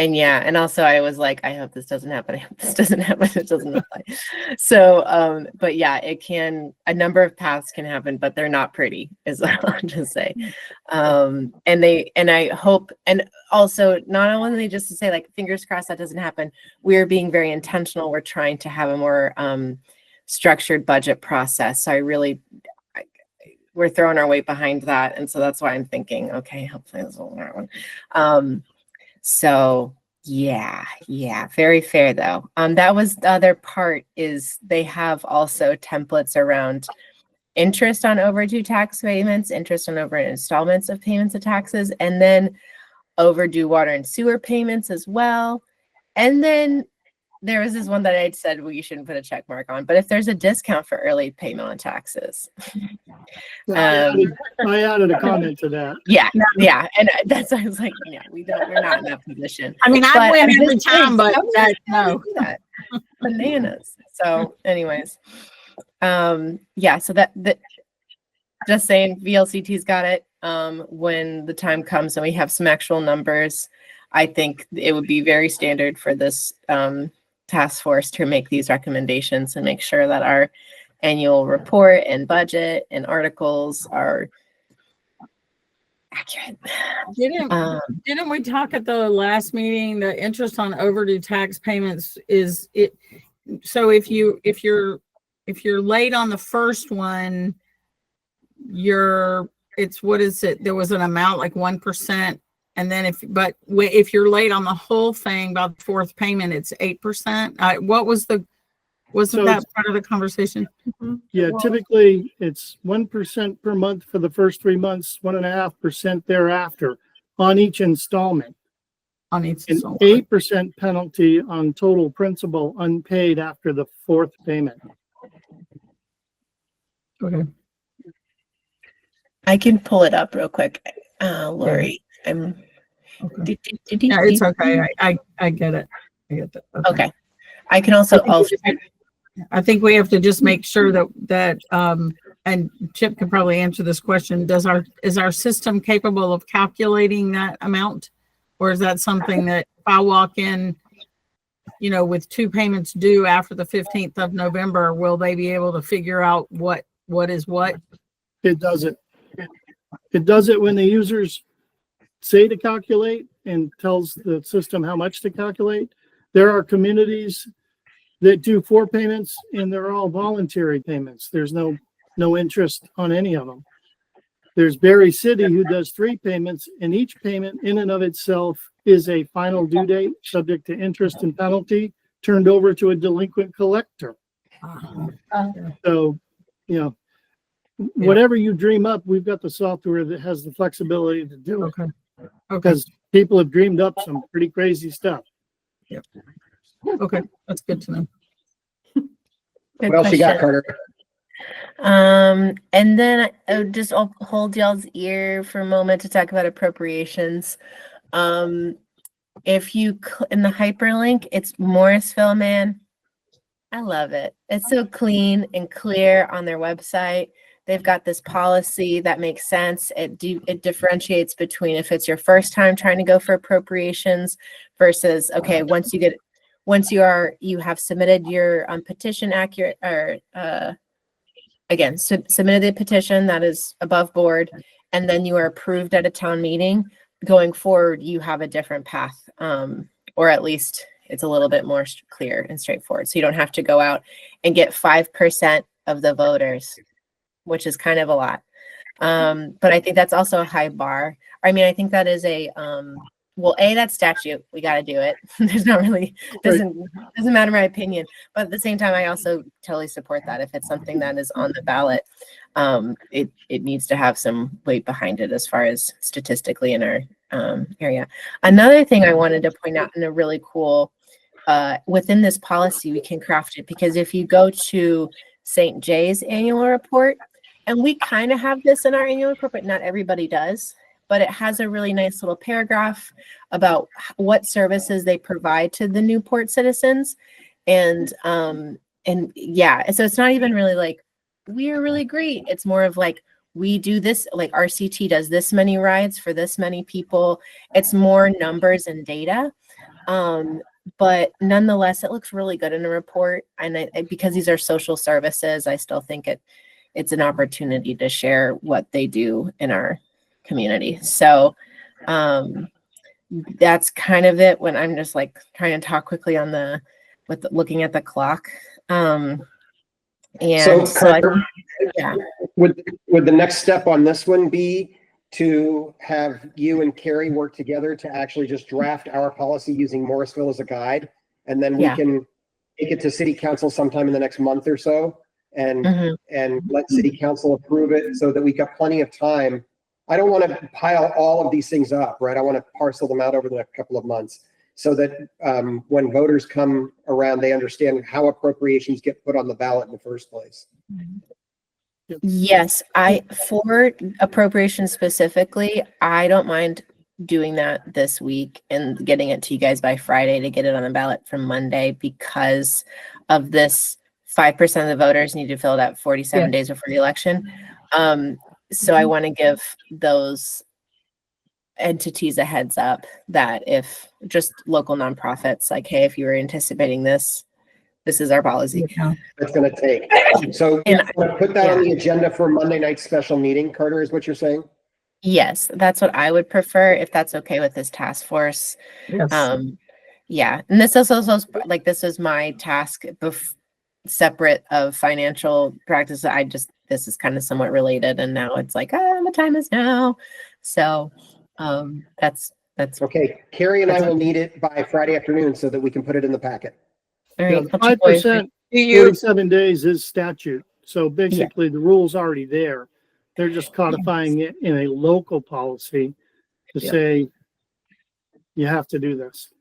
and yeah, and also I was like, I hope this doesn't happen. I hope this doesn't happen. It doesn't apply. So, but yeah, a number of paths can happen, but they're not pretty, is what I'll just say. And I hope, and also not only just to say like, fingers crossed that doesn't happen. We're being very intentional. We're trying to have a more structured budget process. So we're throwing our weight behind that. And so that's why I'm thinking, okay, hopefully this will happen. So yeah, very fair though. That was the other part, is they have also templates around interest on overdue tax payments, interest on over installments of payments of taxes, and then overdue water and sewer payments as well. And then there was this one that I said, well, you shouldn't put a check mark on, but if there's a discount for early payment on taxes. I added a comment to that. Yeah. And that's, I was like, yeah, we're not in that position. I mean, I But win I'm every just saying, time, but some that, cities no. do that. Bananas. So anyways, yeah, so that just saying, VLCT's got it. When the time comes and we have some actual numbers, I think it would be very standard for this task force to make these recommendations and make sure that our annual report and budget and articles are accurate. Didn't we talk at the last meeting, the interest on overdue tax payments is it? So if you're late on the first one, what is it? There was an amount like 1%. And then if you're late on the whole thing, about the fourth payment, it's 8%. Wasn't that part of the conversation? Yeah, typically it's 1% per month for the first 3 months, 1.5% thereafter. on each installment. On each An installment. 8% penalty on total principal unpaid after the fourth payment. Okay. I can pull it up real quick. Lori, I'm. Okay. Yeah, it's okay. I get it. I get that. Okay. I can also, I think we have to just make sure that and Chip can probably answer this question. Is our system capable of calculating that amount? Or is that something that if I walk in, with 2 payments due after the 15th of November, will they be able to figure out what is what? It does it. It does it when the users say to calculate and tells the system how much to calculate. There are communities that do 4 payments and they're all voluntary payments. There's no interest on any of them. There's Berry City who does 3 payments, and each payment in and of itself is a final due date subject to interest and penalty turned over to a delinquent collector. So, whatever you dream up, we've got the software that has the flexibility to do it. Okay. Because people have dreamed up some pretty crazy stuff. Yep. Okay, that's good to know. Good What else you got, question. Carter? And then I'll hold y'all's ear for a moment to talk about appropriations. If you in the hyperlink, it's Morrisville, man. I love it. It's so clean and clear on their website. They've got this policy that makes sense. It differentiates between if it's your first time trying to go for appropriations versus, okay, once you have submitted your petition accurate or submitted the petition that is above board, and then you are approved at a town meeting, going forward, you have a different path, or at least it's a little bit more clear and straightforward. So you don't have to go out and get 5% of the voters, which is kind of a lot. But I think that's also a high bar. I mean, I think that is that's statute. We got to do it. There's not really, doesn't matter my opinion. But at the same time, I also totally support that. If it's something that is on the ballot, it needs to have some weight behind it as far as statistically in our area. Another thing I wanted to point out in a really cool, within this policy, we can craft it, because if you go to St. J's annual report, and we kind of have this in our annual report, but not everybody does. But it has a really nice little paragraph about what services they provide to the Newport citizens. And yeah, so it's not even really like, we are really great. It's more of like, we do this, like RCT does this many rides for this many people. It's more numbers and data. But nonetheless, it looks really good in a report. And because these are social services, I still think it's an opportunity to share what they do in our community. So that's kind of it when I'm just like trying to talk quickly on looking at the clock. Carter, would the next step on this one be to have you and Carrie work together to actually just draft our policy using Morrisville as a guide, and then we can take it to city council sometime in the next month or so, and let city council approve it so that we got plenty of time. I don't want to pile all of these things up, right? I want to parcel them out over the next couple of months so that when voters come around, they understand how appropriations get put on the ballot in the first place. Yes, for appropriations specifically, I don't mind doing that this week and getting it to you guys by Friday to get it on the ballot for Monday, because of this 5% of the voters need to fill it out 47 days before the election. So I want to give those entities a heads up that if just local nonprofits, like, hey, if you were anticipating this is our policy. It's going to take. So put that on the agenda for Monday night's special meeting, Carter, is what you're saying? Yes, that's what I would prefer, if that's okay with this task force. Yes. Yeah, and this is also like, this is my task separate of financial practice. This is kind of somewhat related, and now it's like, the time is now. So that's okay. Carrie and I will need it by Friday afternoon so that we can put it in the packet. all right. 5%, 47 days is statute. So basically the rule's already there. They're just codifying it in a local policy. to Yep. say, you have to do this.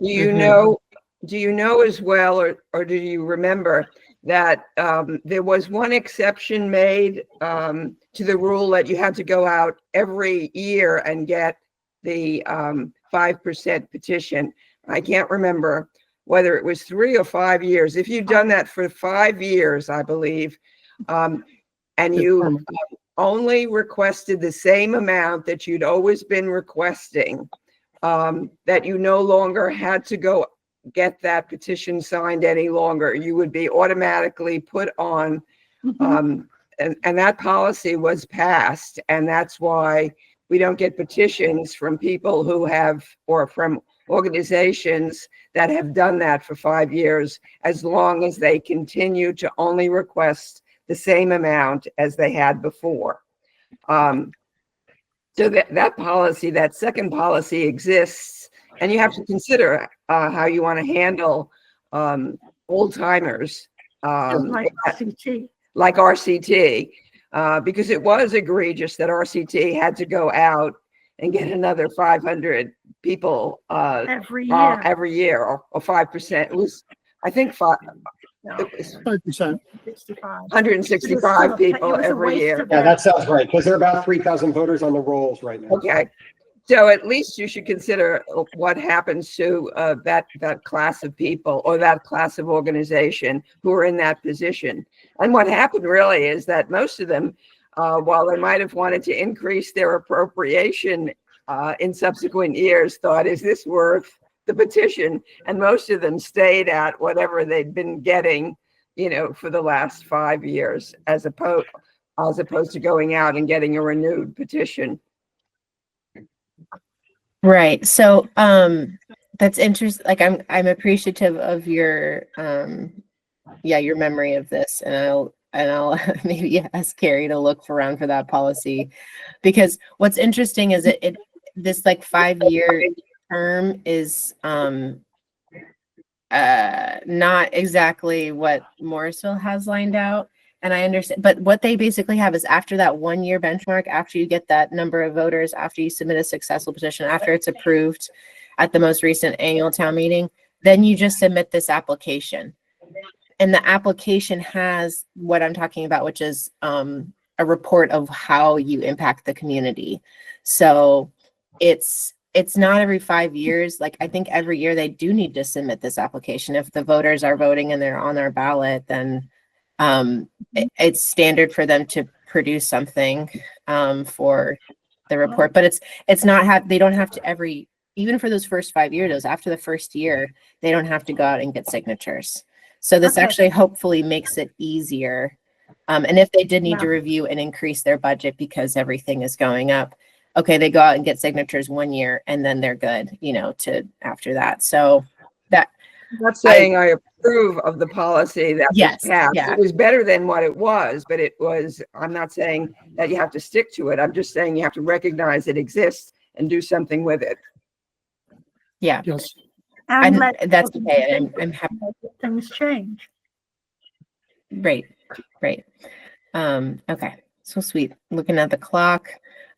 Do you Mhm. know as well, or do you remember that there was one exception made to the rule that you had to go out every year and get the 5% petition? I can't remember whether it was 3 or 5 years. If you'd done that for 5 years, I believe, and you only requested the same amount that you'd always been requesting, that you no longer had to go get that petition signed any longer. You would be automatically put on, and that policy was passed. And that's why we don't get petitions from people who have, or from organizations that have done that for 5 years, as long as they continue to only request the same amount as they had before. So that policy, that second policy exists, and you have to consider how you want to handle old timers Like RCT. like RCT, because it was egregious that RCT had to go out and get another 500 people Every year. every year, or 5%. It was, I think, No, it was 5%. 65. 165 people every year. Yeah, that sounds right, because there are about 3,000 voters on the rolls right now. Okay, so at least you should consider what happens to that class of people, or that class of organization who are in that position. And what happened really is that most of them, while they might have wanted to increase their appropriation in subsequent years, thought, is this worth the petition? And most of them stayed at whatever they'd been getting, for the last 5 years, as opposed to going out and getting a renewed petition. Right. So that's interesting. Like I'm appreciative of your your memory of this, and I'll maybe ask Carrie to look around for that policy, because what's interesting is it this like 5-year term is not exactly what Morrisville has lined out. And I understand, but what they basically have is after that 1-year benchmark, after you get that number of voters, after you submit a successful petition, after it's approved at the most recent annual town meeting, then you just submit this application. And the application has what I'm talking about, which is a report of how you impact the community. So it's not every 5 years. Like, I think every year they do need to submit this application. If the voters are voting and they're on their ballot, then it's standard for them to produce something for the report. But it's not they don't have to even for those first 5 years, after the first year, they don't have to go out and get signatures. So this actually hopefully makes it easier. And if they did need to review and increase their budget because everything is going up, okay, they go out and get signatures 1 year and then they're good, to after that. So that I'm not saying I approve of the policy that Yes, was passed. yeah. It was better than what it was, but I'm not saying that you have to stick to it. I'm just saying you have to recognize it exists and do something with it. yeah, Yes. And that's okay. I'm happy. Things change. Right. Okay. So sweet. Looking at the clock.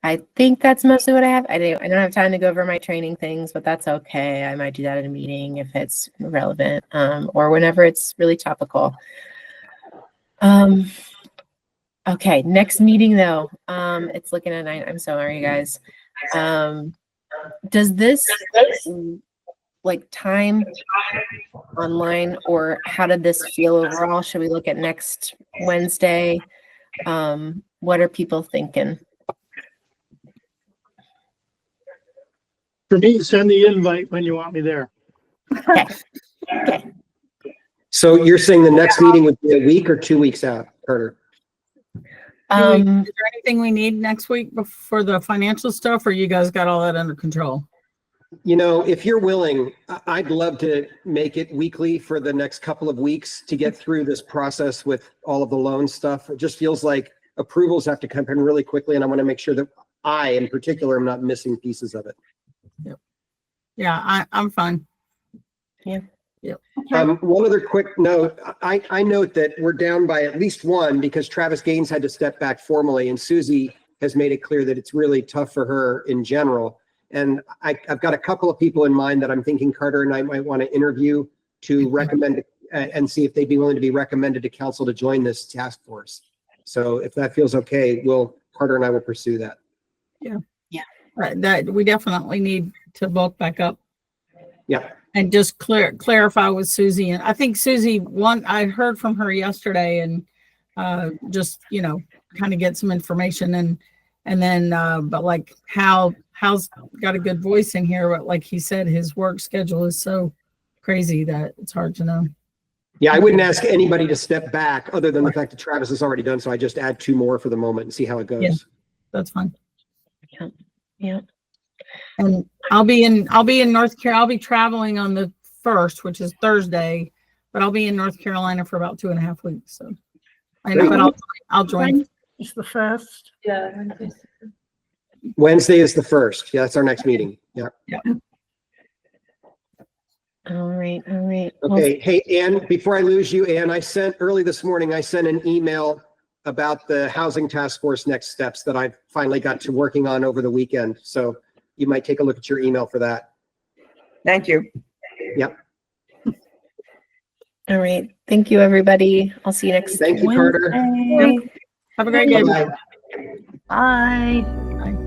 I think that's mostly what I have. I don't have time to go over my training things, but that's okay. I might do that at a meeting if it's relevant, or whenever it's really topical. Okay. Next meeting though. It's looking at 9. I'm sorry, guys. Does this like time online, or how did this feel overall? Should we look at next Wednesday? What are people thinking? For me, send the invite when you want me there. Okay. So you're saying the next meeting would be a week or 2 weeks out, Carter? Is there anything we need next week for the financial stuff, or you guys got all that under control? If you're willing, I'd love to make it weekly for the next couple of weeks to get through this process with all of the loan stuff. It just feels like approvals have to come in really quickly, and I want to make sure that I, in particular, am not missing pieces of it. Yeah, I'm fine. One other quick note. I note that we're down by at least one because Travis Gaines had to step back formally, and Susie has made it clear that it's really tough for her in general. And I've got a couple of people in mind that I'm thinking Carter and I might want to interview to recommend and see if they'd be willing to be recommended to council to join this task force. So if that feels okay, Carter and I will pursue that. That we definitely need to bulk back up. Yeah. And just clarify with Susie. And I think Susie, I heard from her yesterday, and just, kind of get some information and then but like Hal's got a good voice in here, but like he said, his work schedule is so crazy that it's hard to know. Yeah, I wouldn't ask anybody to step back other than the fact that Travis has already done so. I just add 2 more for the moment and see how it goes. Yeah. That's fine. Yeah. And I'll be in North Carolina. I'll be traveling on the 1st, which is Thursday, but I'll be in North Carolina for about 2.5 weeks. So I know, but I'll join. It's the first. Yeah. Wednesday is the 1st. Yeah, that's our next meeting. Yeah. All right. Okay. Hey, Ann, before I lose you, Ann, early this morning, I sent an email about the housing task force next steps that I finally got to working on over the weekend. So you might take a look at your email for that. Thank you. Yep. All right. Thank you, everybody. I'll see you next Thank you, Wednesday. Carter. Have a great day. Bye-bye. Bye. Bye.